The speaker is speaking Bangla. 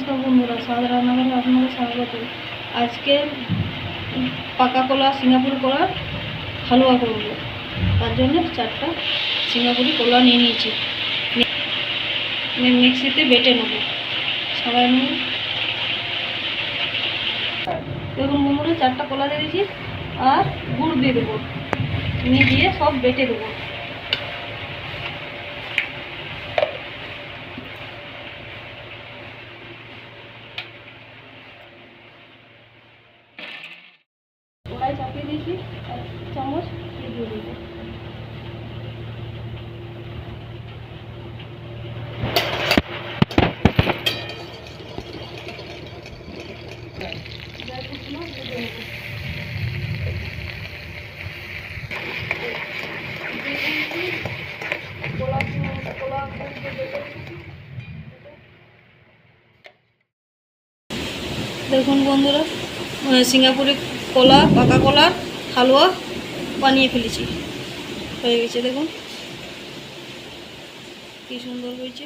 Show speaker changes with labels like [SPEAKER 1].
[SPEAKER 1] নমস্কার বন্ধুরা, স্বাদ রান্নাঘরে আপনাদের স্বাগত। আজকে পাকা কলা সিঙ্গাপুরি কলার হালুয়া করব। তার জন্য 4টা সিঙ্গাপুরি কলা নিয়ে নিয়েছি। মিক্সিতে বেটে নেব সবাই মিলে। দেখুন বন্ধুরা, 4টা কলা দিয়ে দিয়েছি আর গুড় দিয়ে দেবো। চিনি দিয়ে সব বেটে দেবো। কড়াই চাপিয়ে দিয়েছি, 1 চামচ দিয়ে দেবো। দেখুন বন্ধুরা, সিঙ্গাপুরি কলা পাকা কলার হালুয়া বানিয়ে ফেলেছি। হয়ে গেছে, দেখুন কি সুন্দর হয়েছে।